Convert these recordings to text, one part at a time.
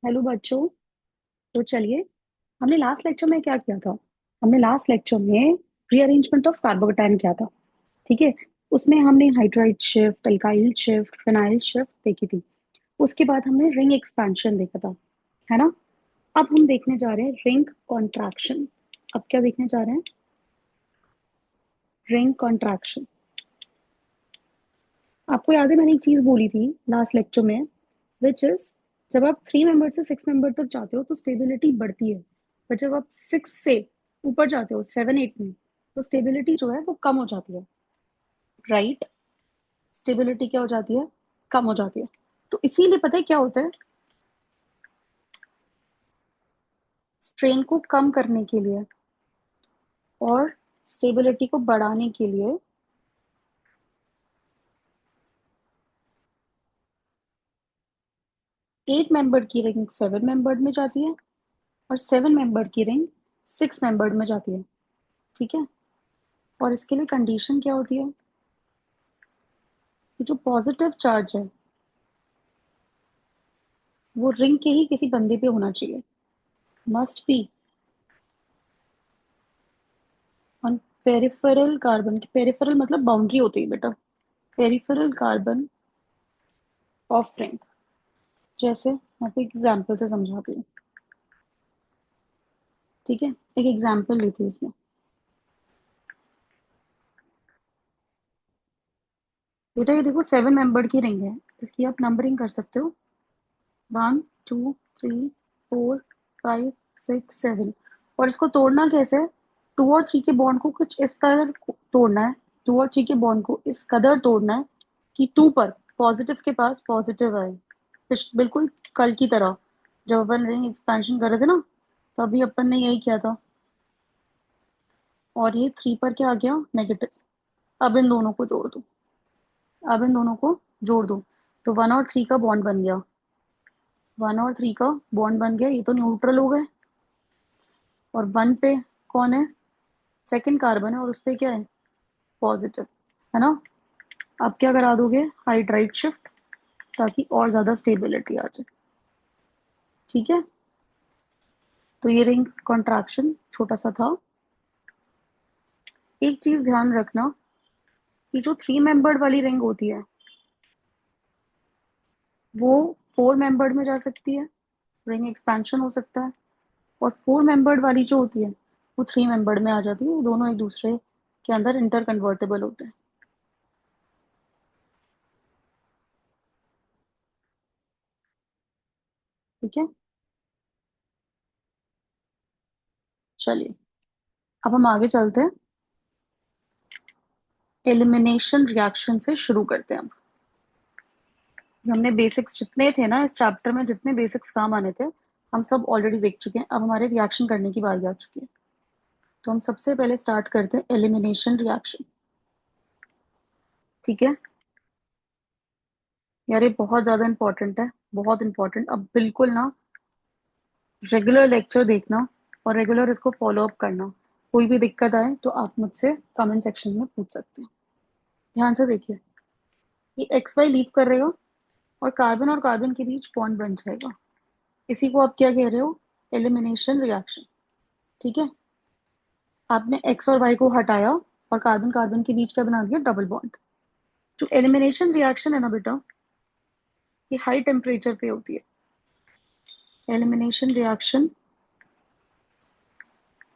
Hello बच्चों। तो चलिए, हमने लास्ट लेक्चर में क्या किया था? हमने लास्ट लेक्चर में रीअरेंजमेंट ऑफ कार्बोकेटाइन किया था। ठीक है। उसमें हमने hydride shift, alkyl shift, phenyl shift देखी थी। उसके बाद हमने रिंग एक्सपेंशन देखा था, है ना? अब हम देखने जा रहे हैं रिंग कॉन्ट्रैक्शन। अब क्या देखने जा रहे हैं? Ring contraction. आपको याद है मैंने एक चीज बोली थी लास्ट लेक्चर में, विच इज, जब आप 3 मेंबर से 6 मेंबर तक जाते हो तो स्टेबिलिटी बढ़ती है। पर जब आप 6 से ऊपर जाते हो, 7 8 में, तो स्टेबिलिटी जो है वो कम हो जाती है। राइट? स्टेबिलिटी क्या हो जाती है? कम हो जाती है। तो इसीलिए पता है क्या होता है? स्ट्रेन को कम करने के लिए और स्टेबिलिटी को बढ़ाने के लिए 8 मेंबर की रिंग 7 मेंबर में जाती है और 7 मेंबर की रिंग 6 मेंबर में जाती है। ठीक है। और इसके लिए कंडीशन क्या होती है? कि जो पॉजिटिव चार्ज है वो रिंग के ही किसी बंदे पे होना चाहिए। Must be on peripheral carbon. Peripheral मतलब बाउंड्री होती है बेटा। Peripheral carbon of ring. जैसे मैं आपको एग्जाम्पल से समझाती हूँ। ठीक है। एक एग्जाम्पल लेती हूँ इसमें। बेटा ये देखो 7 मेंबर की रिंग है। इसकी आप नंबरिंग कर सकते हो। 1 2 3 4 5 6 7। और इसको तोड़ना कैसे है? 2 और 3 के बॉन्ड को कुछ इस तरह तोड़ना है। 2 और 3 के बॉन्ड को इस कदर तोड़ना है कि 2 पर पॉजिटिव के पास पॉजिटिव आए। बिल्कुल कल की तरह जब अपन रिंग एक्सपेंशन कर रहे थे ना, तभी अपन ने यही किया था। और ये 3 पर क्या आ गया? नेगेटिव। अब इन दोनों को जोड़ दो। अब इन दोनों को जोड़ दो तो 1 और 3 का बॉन्ड बन गया। 1 और 3 का बॉन्ड बन गया, ये तो न्यूट्रल हो गए। और 1 पे कौन है? सेकंड कार्बन है और उस पे क्या है? पॉजिटिव, है ना? अब क्या करा दोगे? हाइड्राइड शिफ्ट, ताकि और ज्यादा स्टेबिलिटी आ जाए। ठीक है। तो ये रिंग कॉन्ट्रैक्शन छोटा सा था। एक चीज ध्यान रखना कि जो 3 मेंबर्ड वाली रिंग होती है वो 4 मेंबर्ड में जा सकती है, रिंग एक्सपेंशन हो सकता है। और 4 मेंबर्ड वाली जो होती है वो 3 मेंबर्ड में आ जाती है। ये दोनों एक दूसरे के अंदर इंटर कन्वर्टेबल होते हैं। ठीक है। चलिए, अब हम आगे चलते हैं। एलिमिनेशन रिएक्शन से शुरू करते हैं अब। हमने बेसिक्स जितने थे ना इस चैप्टर में, जितने बेसिक्स काम आने थे, हम सब ऑलरेडी देख चुके हैं। अब हमारे रिएक्शन करने की बारी आ चुकी है। तो हम सबसे पहले स्टार्ट करते हैं एलिमिनेशन रिएक्शन। ठीक है। यार ये बहुत ज्यादा इंपॉर्टेंट है, बहुत इंपॉर्टेंट। अब बिल्कुल ना रेगुलर लेक्चर देखना और रेगुलर इसको फॉलो अप करना। कोई भी दिक्कत आए तो आप मुझसे कमेंट सेक्शन में पूछ सकते हैं। ध्यान से देखिए। ये एक्स वाई लीव कर रहे हो और कार्बन के बीच बॉन्ड बन जाएगा। इसी को आप क्या कह रहे हो? Elimination reaction. ठीक है। आपने एक्स और वाई को हटाया और कार्बन कार्बन के बीच क्या बना दिया? Double bond. जो एलिमिनेशन रिएक्शन है ना बेटा, ये हाई टेम्परेचर पे होती है। Elimination reaction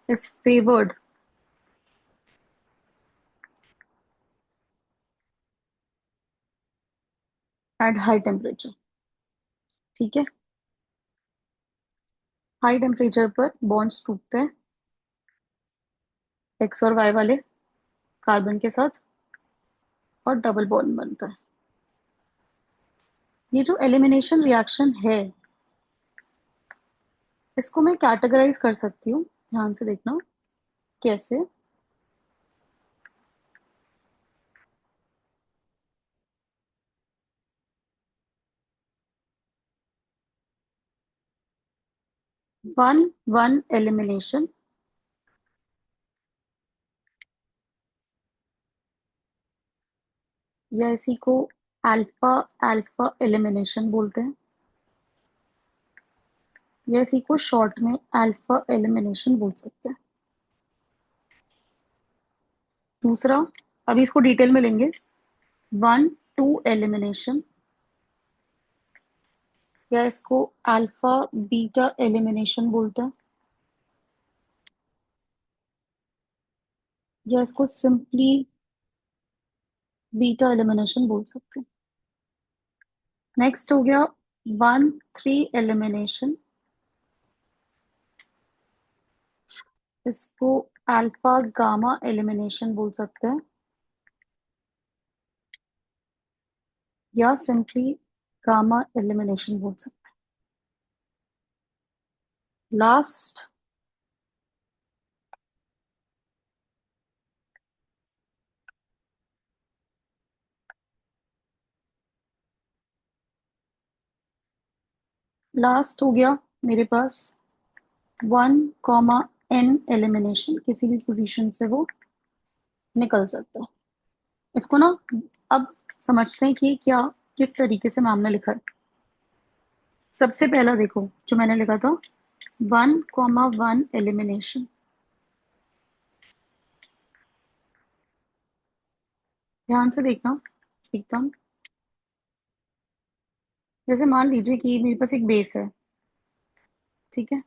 is favoured at high temperature. ठीक है। हाई टेम्परेचर पर बॉन्ड्स टूटते हैं एक्स और वाई वाले कार्बन के साथ और डबल बॉन्ड बनता है। ये जो एलिमिनेशन रिएक्शन है, इसको मैं कैटेगराइज कर सकती हूँ। ध्यान से देखना कैसे। 1 1 एलिमिनेशन, या इसी को अल्फा अल्फा एलिमिनेशन बोलते हैं। या इसी को शॉर्ट में अल्फा एलिमिनेशन बोल सकते हैं। दूसरा, अभी इसको डिटेल में लेंगे। 1-2 एलिमिनेशन, या इसको अल्फा बीटा एलिमिनेशन बोलते हैं, या इसको सिंपली बीटा एलिमिनेशन बोल सकते हैं। नेक्स्ट हो गया 1-3 एलिमिनेशन, इसको अल्फा गामा एलिमिनेशन बोल सकते हैं, या सिंपली गामा एलिमिनेशन बोल सकते हैं। लास्ट हो गया मेरे पास 1, एलिमिनेशन, किसी भी पोजीशन से वो निकल सकता है। इसको ना अब समझते हैं कि क्या किस तरीके से मैम ने लिखा है। सबसे पहला देखो जो मैंने लिखा था, 1, एलिमिनेशन। ध्यान से देखना एकदम। जैसे मान लीजिए कि मेरे पास एक बेस है, ठीक है,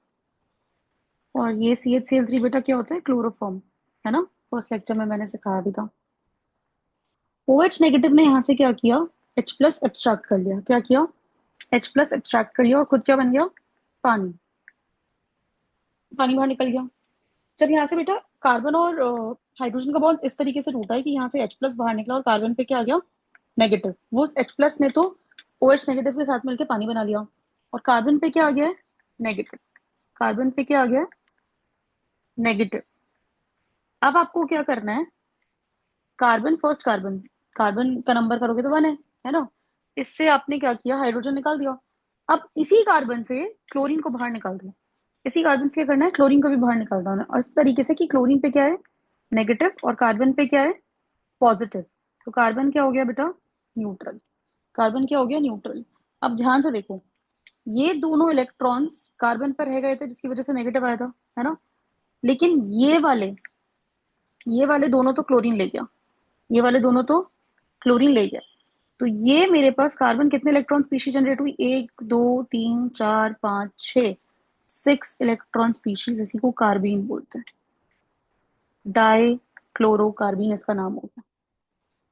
और ये CH Cl3 बेटा क्या होता है, क्लोरोफॉर्म, है ना। फर्स्ट लेक्चर में मैंने सिखाया भी था। OH नेगेटिव ने यहाँ से क्या किया, H+ एब्स्ट्रैक्ट कर लिया। क्या किया, H+ एब्स्ट्रैक्ट कर लिया और खुद क्या बन गया, पानी। पानी बाहर निकल गया। जब यहाँ से बेटा कार्बन और हाइड्रोजन का बॉन्ड इस तरीके से टूटा है कि यहाँ से H+ बाहर निकला और कार्बन पे क्या आ गया, नेगेटिव। वो H+ ने तो OH नेगेटिव के साथ मिलकर पानी बना लिया, और कार्बन पे क्या आ गया है, नेगेटिव। कार्बन पे क्या आ गया है, नेगेटिव। अब आपको क्या करना है, कार्बन फर्स्ट, कार्बन कार्बन का नंबर करोगे तो 1 है ना। इससे आपने क्या किया, हाइड्रोजन निकाल दिया। अब इसी कार्बन से क्लोरीन को बाहर निकाल दो। इसी कार्बन से क्या करना है, क्लोरीन को भी बाहर निकाल दो, और इस तरीके से कि क्लोरीन पे क्या है, नेगेटिव, और कार्बन पे क्या है, पॉजिटिव। तो कार्बन क्या हो गया बेटा, न्यूट्रल। कार्बन क्या हो गया, न्यूट्रल। अब ध्यान से देखो, ये दोनों इलेक्ट्रॉन्स कार्बन पर रह गए थे जिसकी वजह से नेगेटिव आया था, है ना। लेकिन ये वाले दोनों तो क्लोरीन ले गया, ये वाले दोनों तो क्लोरीन ले गया। तो ये मेरे पास कार्बन कितने इलेक्ट्रॉन स्पीशीज जनरेट हुई, 1, 2, 3, 4, 5, 6, 6 इलेक्ट्रॉन स्पीशीज। इसी को कार्बीन बोलते हैं, डाई क्लोरोकार्बीन इसका नाम होगा।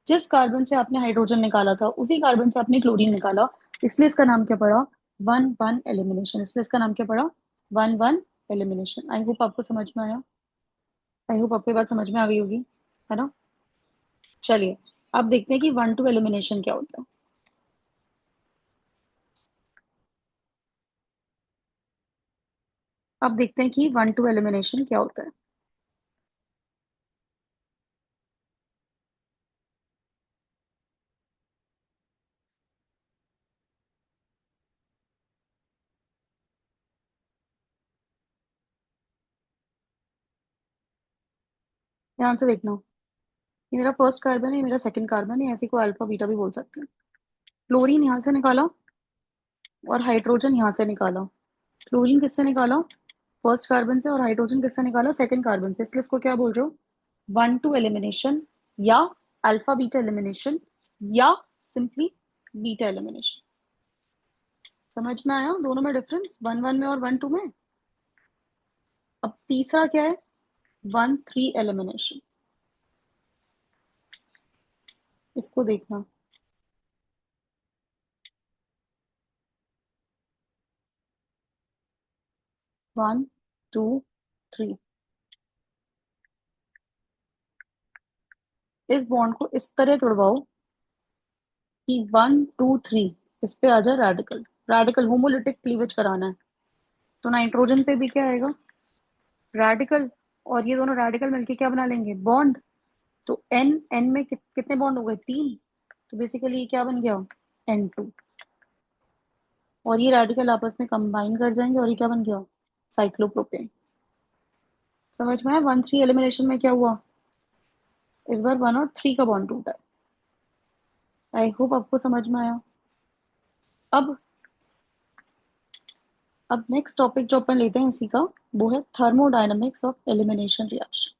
जिस कार्बन से आपने हाइड्रोजन निकाला था उसी कार्बन से आपने क्लोरीन निकाला, इसलिए इसका नाम क्या पड़ा, 1-1 एलिमिनेशन। इसलिए इसका नाम क्या पड़ा, 1-1 एलिमिनेशन। आई होप आपको समझ में आया। आई होप आपको ये बात समझ में आ गई होगी, है ना। चलिए अब देखते हैं कि 1-2 एलिमिनेशन क्या होता है। अब देखते हैं कि 1-2 एलिमिनेशन क्या होता है। ध्यान से देखना, ये मेरा फर्स्ट कार्बन है, ये मेरा सेकंड कार्बन है, ऐसे को अल्फा बीटा भी बोल सकते हैं। क्लोरीन यहाँ से निकाला और हाइड्रोजन यहाँ से निकाला। क्लोरीन किससे निकाला, फर्स्ट कार्बन से, और हाइड्रोजन किससे निकाला, सेकंड कार्बन से। इसलिए इसको क्या बोल रहे हो, 1-2 एलिमिनेशन, या अल्फा बीटा एलिमिनेशन, या सिंपली बीटा एलिमिनेशन। समझ में आया दोनों में डिफरेंस, 1-1 में और 1-2 में। अब तीसरा क्या है, 1-3 एलिमिनेशन। इसको देखना, 1, 2, 3। इस बॉन्ड को इस तरह तोड़वाओ कि 1, 2, 3 इस पे आ जाए रेडिकल। रेडिकल होमोलिटिक क्लीवेज कराना है, तो नाइट्रोजन पे भी क्या आएगा, रेडिकल। और ये दोनों रेडिकल मिलके क्या बना लेंगे, बॉन्ड। तो एन एन में कितने बॉन्ड हो गए, 3। तो बेसिकली ये क्या बन गया, N2। और ये रेडिकल आपस में कंबाइन कर जाएंगे और ये क्या बन गया, साइक्लोप्रोपेन। समझ में आया, 1-3 एलिमिनेशन में क्या हुआ, इस बार 1 और 3 का बॉन्ड टूटा है। आई होप आपको समझ में आया। अब अब नेक्स्ट टॉपिक जो अपन लेते हैं इसी का, वो है थर्मोडायनेमिक्स ऑफ एलिमिनेशन रिएक्शन।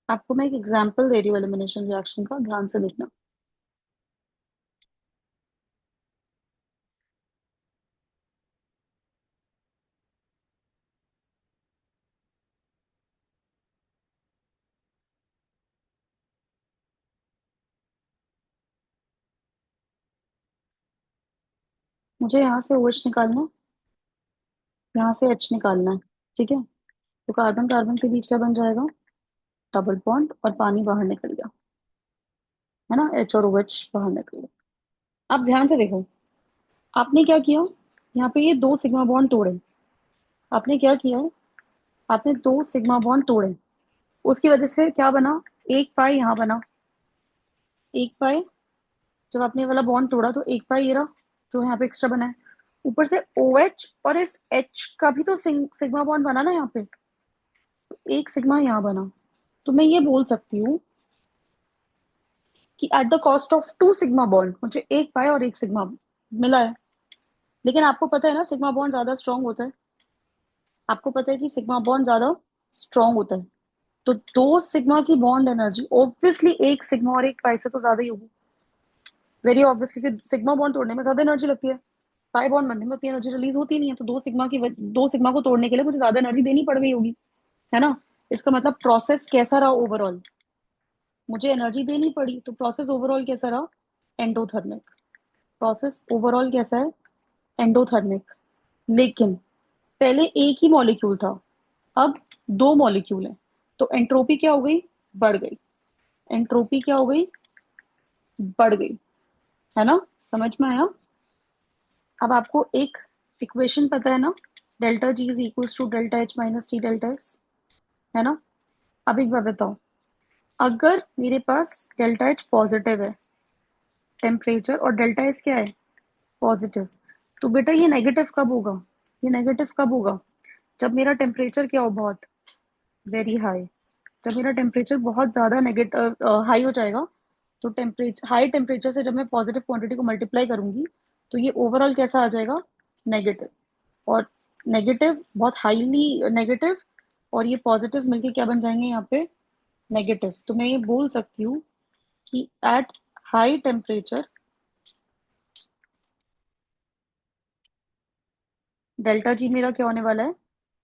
आपको मैं एक एग्जांपल दे रही हूँ एलिमिनेशन रिएक्शन का, ध्यान से देखना। मुझे यहाँ से OH निकालना है, यहाँ से H निकालना है। ठीक है, तो कार्बन कार्बन के बीच क्या बन जाएगा? डबल बॉन्ड, और पानी बाहर निकल गया, है ना, H और OH बाहर निकल गया। अब ध्यान से देखो, आपने क्या किया, यहाँ पे ये दो सिग्मा बॉन्ड तोड़े। आपने क्या किया है, आपने दो सिग्मा बॉन्ड तोड़े, उसकी वजह से क्या बना? एक पाई यहाँ बना, एक पाई। जब आपने ये वाला बॉन्ड तोड़ा तो एक पाई ये रहा, जो यहाँ पे एक्स्ट्रा बना है। ऊपर से OH और इस H का भी तो सिग्मा बॉन्ड बना ना यहाँ पे, तो एक सिग्मा यहाँ बना। तो मैं ये बोल सकती हूँ कि at the cost of two sigma bond मुझे एक पाई और एक सिग्मा मिला है। लेकिन आपको पता है ना, सिग्मा बॉन्ड ज्यादा स्ट्रांग होता है। आपको पता है कि सिग्मा बॉन्ड ज्यादा स्ट्रांग होता है। तो दो सिग्मा की बॉन्ड एनर्जी ऑब्वियसली एक सिग्मा और एक पाई से तो ज्यादा ही होगी। वेरी ऑब्वियस, क्योंकि सिग्मा बॉन्ड तोड़ने में ज्यादा एनर्जी लगती है, पाई बॉन्ड बनने में उतनी एनर्जी रिलीज होती नहीं है। तो दो सिग्मा को तोड़ने के लिए मुझे ज्यादा एनर्जी देनी पड़ गई होगी, है ना। इसका मतलब प्रोसेस कैसा रहा ओवरऑल? मुझे एनर्जी देनी पड़ी, तो प्रोसेस ओवरऑल कैसा रहा? एंडोथर्मिक। प्रोसेस ओवरऑल कैसा है? एंडोथर्मिक। लेकिन पहले एक ही मॉलिक्यूल था, अब दो मॉलिक्यूल है, तो एंट्रोपी क्या हो गई? बढ़ गई। एंट्रोपी क्या हो गई? बढ़ गई, है ना। समझ में आया? अब आपको एक इक्वेशन पता है ना, delta G is equals to delta H minus T delta S, है ना। अब एक बार बताओ, अगर मेरे पास डेल्टा एच पॉजिटिव है टेम्परेचर, और डेल्टा एस क्या है? पॉजिटिव, तो बेटा ये नेगेटिव कब होगा? ये नेगेटिव कब होगा? जब मेरा टेम्परेचर क्या हो? बहुत वेरी हाई। जब मेरा टेम्परेचर बहुत ज्यादा नेगेटिव हाई हो जाएगा, तो टेम्परेचर हाई टेम्परेचर से जब मैं पॉजिटिव क्वांटिटी को मल्टीप्लाई करूंगी, तो ये ओवरऑल कैसा आ जाएगा? नेगेटिव। और नेगेटिव बहुत हाईली नेगेटिव, और ये पॉजिटिव मिलके क्या बन जाएंगे यहाँ पे? नेगेटिव। तो मैं ये बोल सकती हूँ कि at high temperature delta G मेरा क्या होने वाला है?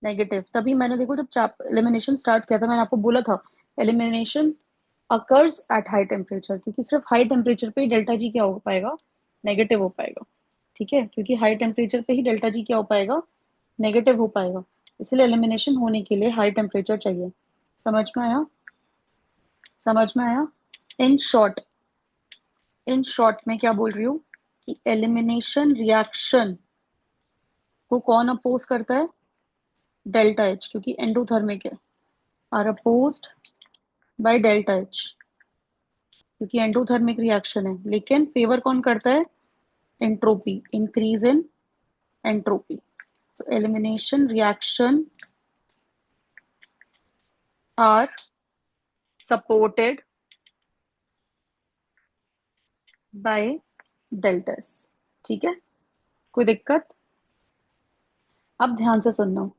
नेगेटिव। तभी मैंने देखो, जब चाप एलिमिनेशन स्टार्ट किया था, मैंने आपको बोला था elimination occurs at high temperature, क्योंकि सिर्फ हाई टेम्परेचर पे ही डेल्टा जी क्या हो पाएगा? नेगेटिव हो पाएगा। ठीक है, क्योंकि हाई टेम्परेचर पे ही डेल्टा जी क्या हो पाएगा? नेगेटिव हो पाएगा। इसलिए एलिमिनेशन होने के लिए हाई टेम्परेचर चाहिए। समझ में आया? समझ में आया? इन शॉर्ट, इन शॉर्ट मैं क्या बोल रही हूँ कि एलिमिनेशन रिएक्शन को कौन अपोज करता है? डेल्टा एच, क्योंकि एंडोथर्मिक है, are opposed by delta H, क्योंकि एंडोथर्मिक रिएक्शन है। लेकिन फेवर कौन करता है? Entropy, increase in entropy. So elimination reaction are supported by deltas। ठीक है, कोई दिक्कत? अब ध्यान से सुनना,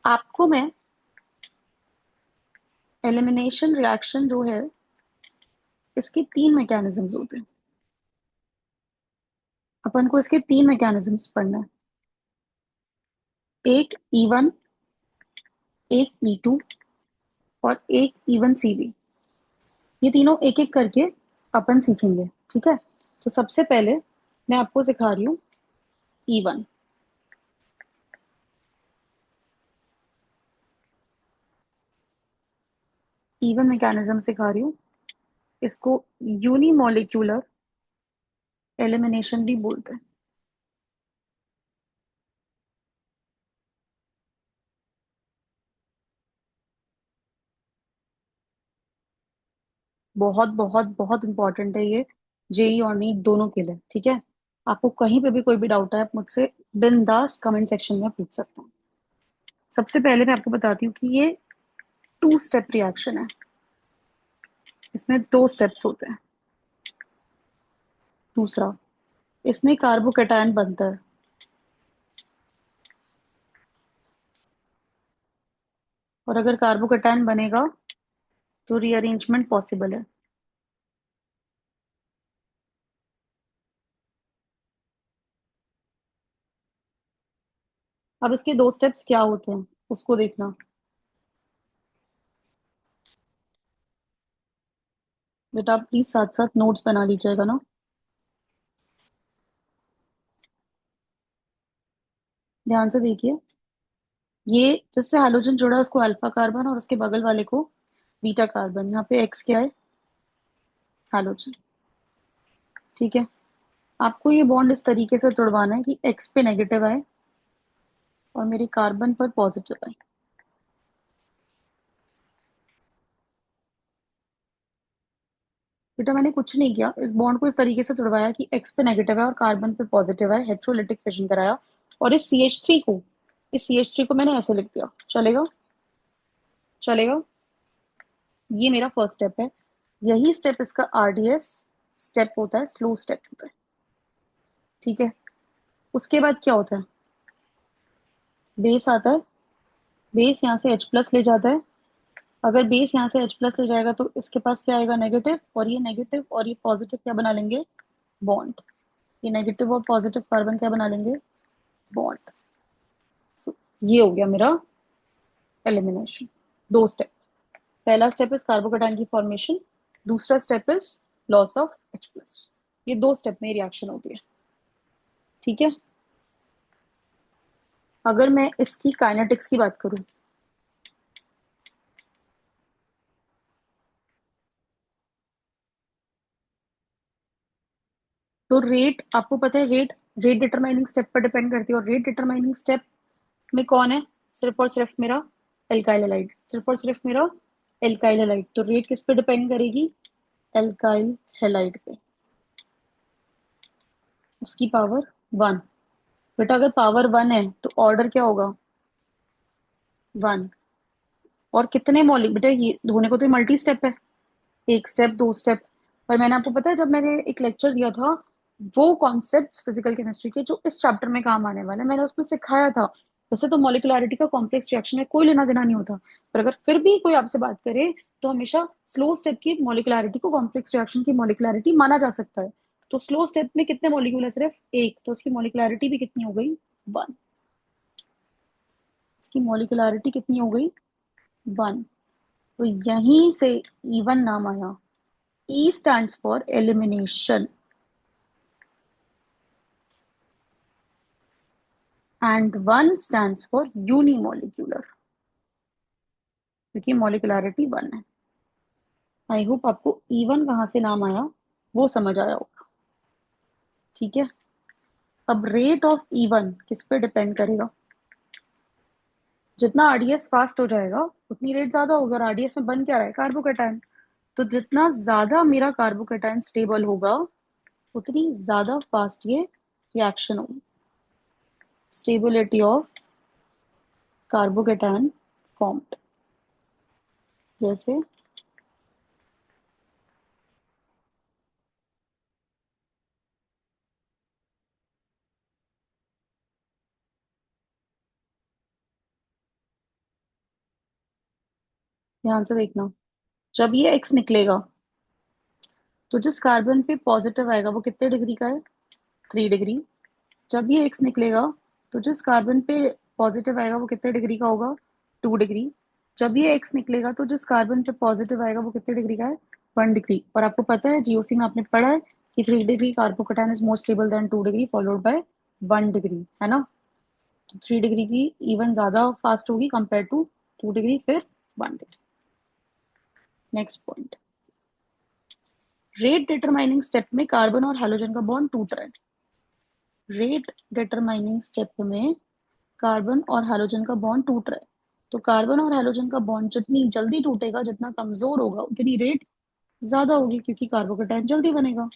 आपको मैं एलिमिनेशन रिएक्शन जो है, इसके तीन मैकेनिज्म्स होते हैं। अपन को इसके तीन मैकेनिज्म्स पढ़ना है। एक E1, एक E2, और एक इवन CV। ये तीनों एक एक करके अपन सीखेंगे, ठीक है। तो सबसे पहले मैं आपको सिखा रही हूँ E1। E1 मैकेनिज्म सिखा रही हूँ, इसको यूनिमोलिक्यूलर एलिमिनेशन भी बोलते हैं। बहुत बहुत बहुत इंपॉर्टेंट है ये, जेई और नीट दोनों के लिए, ठीक है। आपको कहीं पे भी कोई भी डाउट है, आप मुझसे बिंदास कमेंट सेक्शन में पूछ सकते हैं। सबसे पहले मैं आपको बताती हूँ कि ये टू स्टेप रिएक्शन है, इसमें दो स्टेप्स होते हैं। दूसरा, इसमें कार्बोकैटायन बनता है, और अगर कार्बोकैटायन बनेगा तो रीअरेंजमेंट पॉसिबल है। अब इसके दो स्टेप्स क्या होते हैं उसको देखना। बेटा आप प्लीज साथ साथ नोट्स बना लीजिएगा ना। ध्यान से देखिए, ये जिससे हाइड्रोजन जुड़ा है उसको अल्फा कार्बन और उसके बगल वाले को बीटा कार्बन। यहाँ पे एक्स क्या है? हाइड्रोजन। ठीक है। आपको ये बॉन्ड इस तरीके से तोड़वाना है कि एक्स पे नेगेटिव आए और मेरे कार्बन पर पॉजिटिव आए। बेटा मैंने कुछ नहीं किया, इस बॉन्ड को इस तरीके से तोड़वाया कि एक्स पे नेगेटिव है और कार्बन पे पॉजिटिव है, हेट्रोलिटिक फिशन कराया। और इस सी एच थ्री को मैंने ऐसे लिख दिया। चलेगा? चलेगा। ये मेरा फर्स्ट स्टेप है। यही स्टेप इसका आरडीएस स्टेप होता है, स्लो स्टेप होता है। ठीक है। उसके बाद क्या होता है? बेस आता है, बेस यहाँ से H प्लस ले जाता है। अगर बेस यहाँ से H प्लस ले जाएगा तो इसके पास क्या आएगा? नेगेटिव, और ये नेगेटिव और ये पॉजिटिव क्या बना लेंगे? बॉन्ड। ये नेगेटिव और पॉजिटिव कार्बन क्या बना लेंगे? बॉन्ड। सो ये हो गया मेरा एलिमिनेशन। दो स्टेप। पहला स्टेप इज कार्बोकेटाइन की फॉर्मेशन, दूसरा step is loss of H plus. ये दो स्टेप में रिएक्शन होती है। ठीक है। अगर मैं इसकी काइनेटिक्स की बात करूं, तो रेट आपको पता है, रेट रेट डिटरमाइनिंग स्टेप पर डिपेंड करती है। और रेट डिटरमाइनिंग स्टेप में कौन है? सिर्फ और सिर्फ मेरा एल्काइल हैलाइड, सिर्फ और सिर्फ मेरा एल्काइल हैलाइड। तो रेट किस पे डिपेंड करेगी? एल्काइल हैलाइड पे, उसकी पावर 1। बेटा अगर पावर 1 है तो ऑर्डर क्या होगा? 1। और कितने मॉलिक बेटा, ये होने को तो मल्टी स्टेप है, एक स्टेप दो स्टेप। पर मैंने आपको पता है, जब मैंने एक लेक्चर दिया था, वो कॉन्सेप्ट्स फिजिकल केमिस्ट्री के जो इस चैप्टर में काम आने वाले हैं, मैंने उसमें सिखाया था। वैसे तो मॉलिक्युलैरिटी का कॉम्प्लेक्स रिएक्शन में कोई लेना देना नहीं होता, पर अगर फिर भी कोई आपसे बात करे तो हमेशा स्लो स्टेप की मॉलिक्युलैरिटी को कॉम्प्लेक्स रिएक्शन की मॉलिक्युलैरिटी माना जा सकता है। तो स्लो स्टेप में कितने मॉलिक्यूल है? सिर्फ एक, तो उसकी मॉलिक्युलैरिटी भी कितनी हो गई? 1। इसकी मॉलिक्युलैरिटी कितनी हो गई? 1। तो यहीं से इवन नाम आया। E stands for elimination and 1 stands for unimolecular, क्योंकि मॉलिकुलरिटी 1 है। आई होप आपको E1 कहाँ से नाम आया वो समझ आया होगा। ठीक है। अब रेट ऑफ E1 किस पे डिपेंड करेगा? जितना आरडीएस फास्ट हो जाएगा उतनी रेट ज्यादा होगा। और आरडीएस में बन क्या रहा है? कार्बोकेटाइन। तो जितना ज्यादा मेरा कार्बोकेटाइन स्टेबल होगा उतनी ज्यादा फास्ट ये रिएक्शन होगी। Stability of carbocation formed. जैसे ध्यान से देखना, जब ये एक्स निकलेगा तो जिस कार्बन पे पॉजिटिव आएगा वो कितने डिग्री का है? 3 डिग्री। जब ये एक्स निकलेगा तो जिस कार्बन पे पॉजिटिव आएगा वो कितने डिग्री का होगा? 2 डिग्री। जब ये एक्स निकलेगा तो जिस कार्बन पे पॉजिटिव आएगा वो कितने डिग्री का है? 1 डिग्री। और आपको पता है जीओसी में आपने पढ़ा है कि 3 degree carbocation is more stable then 2 degree followed by 1 degree, है ना। तो 3 डिग्री की इवन ज्यादा फास्ट होगी कंपेयर टू 2 डिग्री, फिर 1 degree. Next point, rate determining step में कार्बन और हाइड्रोजन का बॉन्ड टूट रहा है। रेट डिटरमाइनिंग स्टेप में कार्बन और हाइड्रोजन का बॉन्ड टूट रहा है। तो कार्बन और हाइड्रोजन का बॉन्ड जितनी जल्दी टूटेगा, जितना कमजोर होगा, उतनी रेट ज्यादा होगी क्योंकि कार्बोकेटायन जल्दी बनेगा।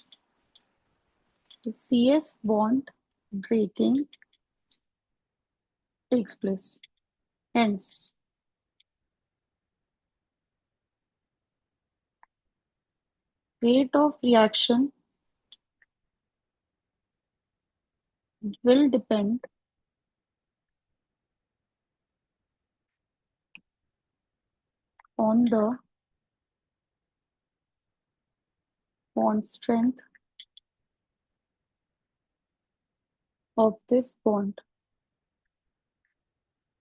तो C S bond breaking takes place, hence rate of reaction will depend on the bond strength of this bond।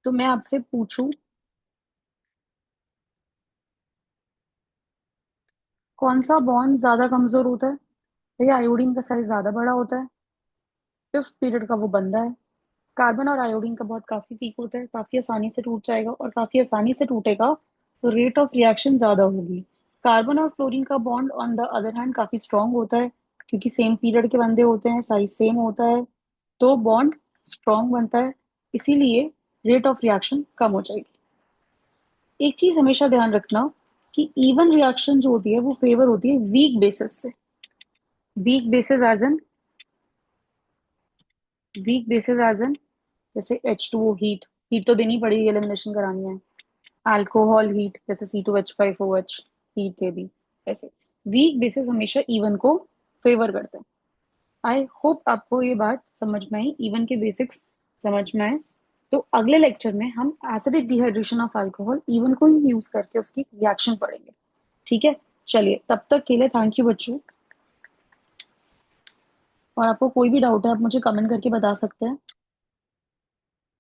तो मैं आपसे पूछूं, कौन सा बॉन्ड ज्यादा कमजोर होता है? भैया आयोडीन का साइज ज्यादा बड़ा होता है, फिफ्थ पीरियड का वो बंदा है। कार्बन और आयोडीन का बहुत काफी वीक होता है, काफी आसानी से टूट जाएगा, और काफी आसानी से टूटेगा तो रेट ऑफ रिएक्शन ज्यादा होगी। कार्बन और फ्लोरीन का bond on the other hand काफी स्ट्रांग होता है, क्योंकि सेम पीरियड के बंदे होते हैं, साइज सेम होता है, तो बॉन्ड स्ट्रांग बनता है, इसीलिए रेट ऑफ रिएक्शन कम हो जाएगी। एक चीज हमेशा ध्यान रखना कि इवन रिएक्शन जो होती है वो फेवर होती है वीक बेसिस से। वीक बेसिस एज एन जैसे H2O हीट, हीट तो देनी पड़ेगी, एलिमिनेशन करानी है। अल्कोहल हीट जैसे C2H5OH हीट दे दी। ऐसे वीक बेसिस हमेशा इवन को फेवर करते हैं। आई होप आपको ये बात समझ में आई, इवन के बेसिक्स समझ में आए। तो अगले लेक्चर में हम acidic dehydration of alcohol even को ही यूज करके उसकी रिएक्शन पढ़ेंगे। ठीक है, चलिए तब तक के लिए थैंक यू बच्चों। और आपको कोई भी डाउट है आप मुझे कमेंट करके बता सकते हैं।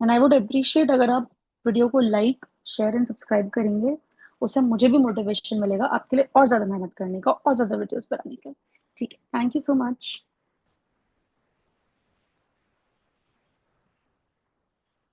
एंड आई वुड अप्रिशिएट अगर आप वीडियो को लाइक शेयर एंड सब्सक्राइब करेंगे। उससे मुझे भी मोटिवेशन मिलेगा आपके लिए और ज्यादा मेहनत करने का और ज्यादा वीडियोस बनाने का। ठीक है, थैंक यू सो मच।